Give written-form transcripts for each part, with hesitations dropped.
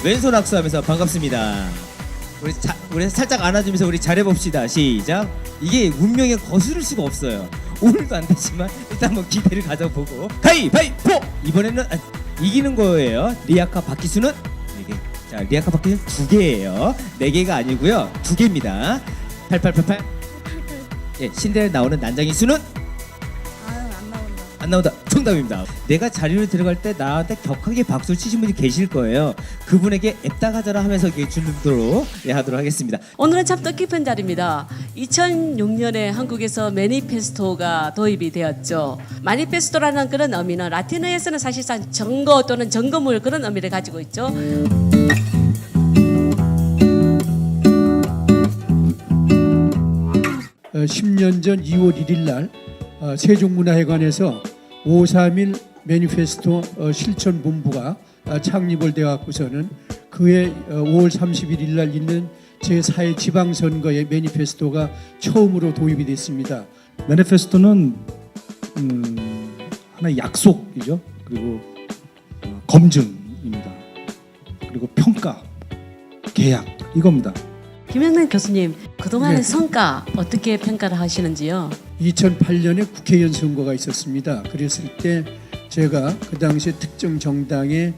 왼손 악수하면서 반갑습니다. 우리 살짝 안아주면서 우리 잘해봅시다. 시작. 이게 운명에 거스를 수가 없어요. 오늘도 안 되지만 일단 한번 기대를 가져보고 가위바위보! 이번에는 이기는 거예요. 리아카 바퀴수는 4개. 자, 리아카 바퀴수는 2개예요. 4개가 아니고요. 2개입니다. 8888. 예, 신데렐 나오는 난장이 수는? 안 나온다. 정답입니다. 내가 자리로 들어갈 때 나한테 격하게 박수를 치신 분이 계실 거예요. 그분에게 앱다 가자라 하면서 이렇게 주도록 하도록 하겠습니다. 오늘은 참 뜻깊은 자리입니다. 2006년에 한국에서 매니페스토가 도입이 되었죠. 마니페스토라는 그런 의미는 라틴어에서는 사실상 증거 또는 증거물 그런 의미를 가지고 있죠. 10년 전 2월 1일 날 세종문화회관에서 5.3일 매니페스토 실천본부가 창립을 되었고서는 그해 5월 31일 날 있는 제4회 지방선거의 매니페스토가 처음으로 도입이 됐습니다. 매니페스토는 하나의 약속이죠. 그리고 검증입니다. 그리고 평가, 계약 이겁니다. 김영란 교수님, 그동안의 네. 성과 어떻게 평가를 하시는지요? 2008년에 국회의원 선거가 있었습니다. 그랬을 때 제가 그 당시에 특정 정당의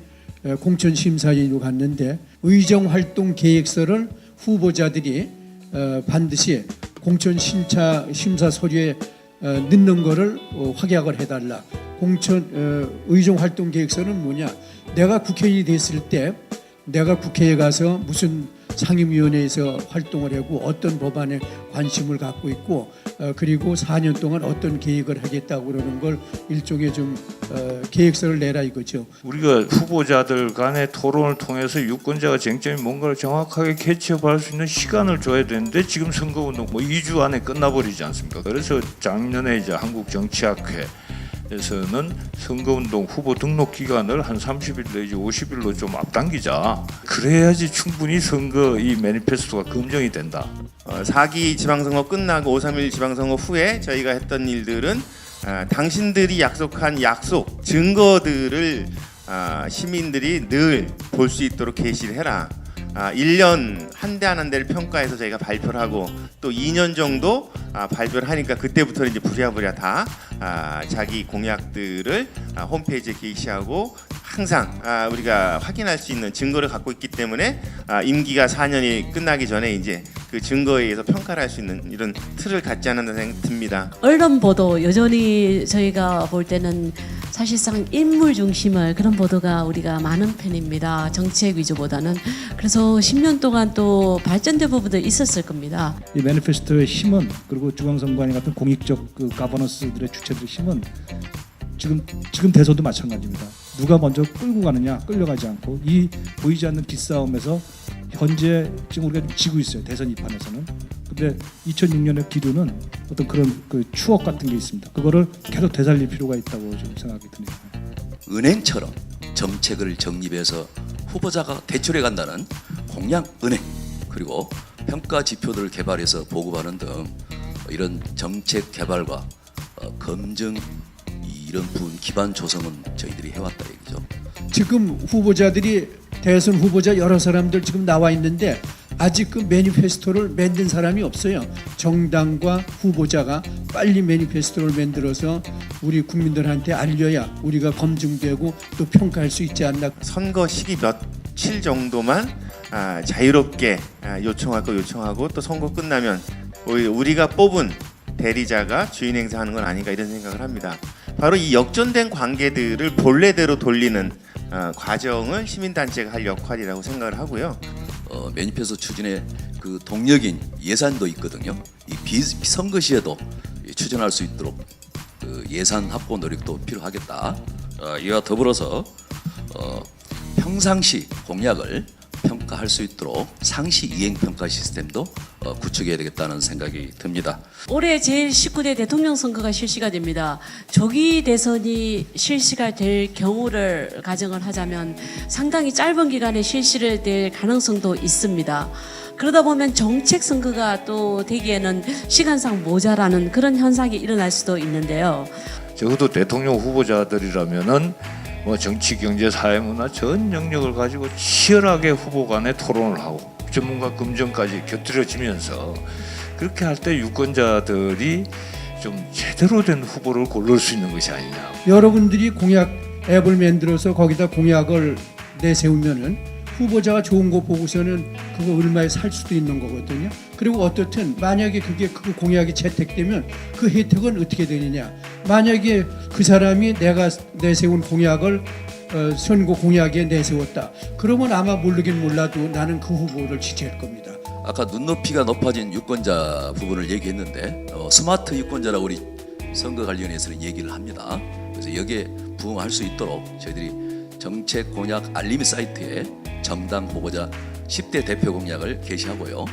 공천심사위로 갔는데 의정활동 계획서를 후보자들이 반드시 공천 심사 서류에 넣는 거를 확약을 해달라. 의정활동 계획서는 뭐냐? 내가 국회의원이 됐을 때 내가 국회에 가서 무슨 상임위원회에서 활동을 하고 어떤 법안에 관심을 갖고 있고 그리고 4년 동안 어떤 계획을 하겠다고 그러는 걸 일종의 좀 계획서를 내라 이거죠. 우리가 후보자들 간의 토론을 통해서 유권자가 쟁점이 뭔가를 정확하게 캐치업할 수 있는 시간을 줘야 되는데 지금 선거운동 2주 안에 끝나버리지 않습니까? 그래서 작년에 이제 한국정치학회 에서는 선거운동 후보 등록 기간을 한 30일 내지 50일로 좀 앞당기자. 그래야지 충분히 선거 이 매니페스토가 검증이 된다. 4기 지방선거 끝나고 5.3일 지방선거 후에 저희가 했던 일들은 당신들이 약속한 약속, 증거들을 시민들이 늘 볼 수 있도록 게시를 해라. 1년 한 대 한 대를 평가해서 저희가 발표를 하고 또 2년 정도 발표를 하니까 그때부터 이제 부랴부랴 다 자기 공약들을 홈페이지에 게시하고 항상 우리가 확인할 수 있는 증거를 갖고 있기 때문에 임기가 4년이 끝나기 전에 이제 그 증거에 의해서 평가를 할 수 있는 이런 틀을 갖지 않았나 생각이 듭니다. 언론 보도 여전히 저희가 볼 때는 사실상 인물 중심의 그런 보도가 우리가 많은 편입니다. 정책 위주보다는. 그래서 10년 동안 또 발전된 부분도 있었을 겁니다. 이 매니페스토의 힘은 그리고 중앙선관위 같은 공익적 그 가버넌스들의 주체들의 힘은 지금 대선도 마찬가지입니다. 누가 먼저 끌고 가느냐, 끌려가지 않고 이 보이지 않는 기싸움에서 현재 지금 우리가 좀 지고 있어요. 대선 이판에서는. 근데 2006년의 기류는 어떤 그런 그 추억 같은 게 있습니다. 그거를 계속 되살릴 필요가 있다고 좀 생각이 듭니다. 은행처럼 정책을 정립해서 후보자가 대출해 간다는 공약 은행, 그리고 평가 지표들을 개발해서 보고하는 등 이런 정책 개발과 검증 이런 부분 기반 조성은 저희들이 해왔다 얘기죠. 지금 후보자들이 대선 후보자 여러 사람들 지금 나와 있는데 아직 그 매니페스토를 만든 사람이 없어요. 정당과 후보자가 빨리 매니페스토를 만들어서 우리 국민들한테 알려야 우리가 검증되고 또 평가할 수 있지 않나. 선거 시기 며칠 정도만 자유롭게 요청할 거 요청하고 또 선거 끝나면 우리가 뽑은 대리자가 주인 행사하는 건 아닌가 이런 생각을 합니다. 바로 이 역전된 관계들을 본래대로 돌리는 과정을 시민단체가 할 역할이라고 생각을 하고요. 매니페스토 추진의 그 동력인 예산도 있거든요. 이 비선거 시에도 추진할 수 있도록 그 예산 확보 노력도 필요하겠다. 이와 더불어서 평상시 공약을 평가할 수 있도록 상시 이행 평가 시스템도 구축해야 되겠다는 생각이 듭니다. 올해 제19대 대통령 선거가 실시가 됩니다. 조기 대선이 실시가 될 경우를 가정을 하자면 상당히 짧은 기간에 실시를 될 가능성도 있습니다. 그러다 보면 정책 선거가 또 되기에는 시간상 모자라는 그런 현상이 일어날 수도 있는데요. 적어도 대통령 후보자들이라면은 뭐 정치, 경제, 사회, 문화 전 영역을 가지고 치열하게 후보 간에 토론을 하고 전문가 검증까지 곁들여지면서 그렇게 할 때 유권자들이 좀 제대로 된 후보를 고를 수 있는 것이 아니냐. 여러분들이 공약 앱을 만들어서 거기다 공약을 내세우면은 후보자가 좋은 거 보고서는 그거 얼마에 살 수도 있는 거거든요. 그리고 어떻든 만약에 그게 그 공약이 채택되면 그 혜택은 어떻게 되느냐. 만약에 그 사람이 내가 내세운 공약을 선거 공약에 내세웠다. 그러면 아마 모르긴 몰라도 나는 그 후보를 지지할 겁니다. 아까 눈높이가 높아진 유권자 부분을 얘기했는데 스마트 유권자라고 우리 선거관리위원회에서는 얘기를 합니다. 그래서 여기에 부응할 수 있도록 저희들이 정책 공약 알림이 사이트에 정당 후보자 10대 대표 공약을 게시하고요.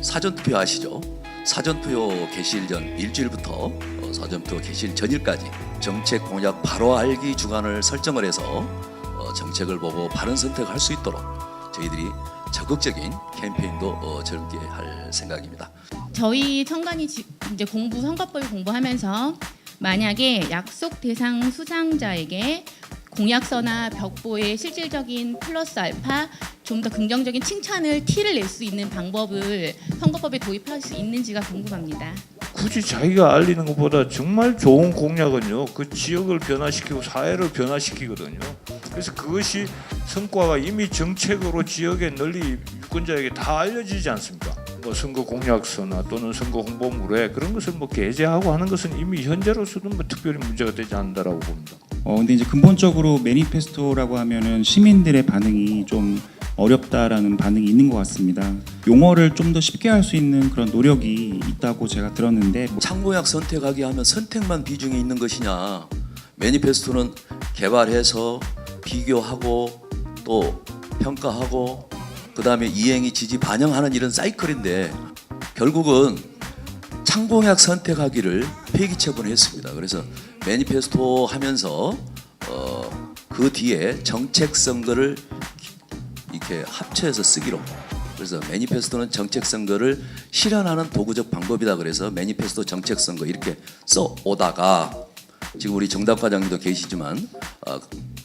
사전투표 아시죠? 사전투표 개시일 전 일주일부터 사전투표 개시일 전일까지 정책 공약 바로 알기 주간을 설정을 해서 정책을 보고 바른 선택할 수 있도록 저희들이 적극적인 캠페인도 젊게 할 생각입니다. 저희 청관이 이제 선거법을 공부하면서 만약에 약속 대상 수상자에게 공약서나 벽보에 실질적인 플러스 알파 좀 더 긍정적인 칭찬을 티를 낼 수 있는 방법을 선거법에 도입할 수 있는지가 궁금합니다. 굳이 자기가 알리는 것보다 정말 좋은 공약은요, 그 지역을 변화시키고 사회를 변화시키거든요. 그래서 그것이 성과가 이미 정책으로 지역에 널리 유권자에게 다 알려지지 않습니까? 뭐 선거 공약서나 또는 선거 홍보물에 그런 것을 뭐 게재하고 하는 것은 이미 현재로서도 뭐 특별히 문제가 되지 않는다라고 봅니다. 근데 이제 근본적으로 매니페스토라고 하면은 시민들의 반응이 좀 어렵다라는 반응이 있는 것 같습니다. 용어를 좀 더 쉽게 할 수 있는 그런 노력이 있다고 제가 들었는데 창공약 선택하기 하면 선택만 비중이 있는 것이냐. 매니페스토는 개발해서 비교하고 또 평가하고 그 다음에 이행이 지지 반영하는 이런 사이클인데 결국은 창공약 선택하기를 폐기 처분했습니다. 그래서 매니페스토 하면서 그 뒤에 정책 선거를 이렇게 합쳐서 쓰기로. 그래서 매니페스토는 정책 선거를 실현하는 도구적 방법이다. 그래서 매니페스토 정책 선거 이렇게 써 오다가 지금 우리 정답 과장님도 계시지만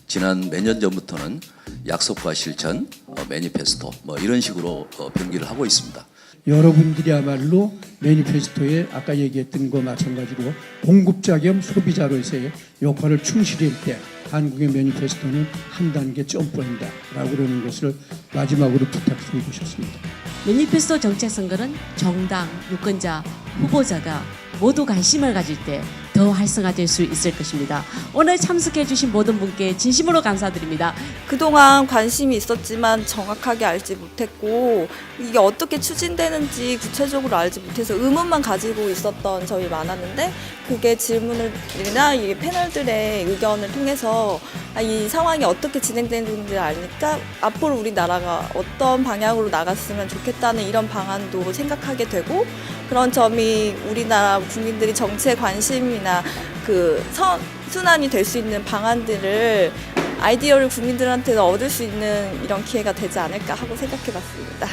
지난 몇 년 전부터는 약속과 실천, 매니페스토 뭐 이런 식으로 변기를 하고 있습니다. 여러분들이야말로 매니페스토에 아까 얘기했던 거 마찬가지로 공급자 겸 소비자로서의 역할을 충실히 할 때 한국의 매니페스토는 한 단계 점프한다라고 그러는 것을 마지막으로 부탁드리고 싶습니다. 매니페스토 정책 선거는 정당, 유권자, 후보자가 모두 관심을 가질 때 더 활성화될 수 있을 것입니다. 오늘 참석해 주신 모든 분께 진심으로 감사드립니다. 그동안 관심이 있었지만 정확하게 알지 못했고 이게 어떻게 추진되는지 구체적으로 알지 못해서 의문만 가지고 있었던 점이 많았는데 그게 질문이나 이 패널들의 의견을 통해서 이 상황이 어떻게 진행되는지 아니까 앞으로 우리나라가 어떤 방향으로 나갔으면 좋겠다는 이런 방안도 생각하게 되고 그런 점이 우리나라 국민들이 정치에 관심이나 그 선순환이 될 수 있는 방안들을 아이디어를 국민들한테 얻을 수 있는 이런 기회가 되지 않을까 하고 생각해 봤습니다.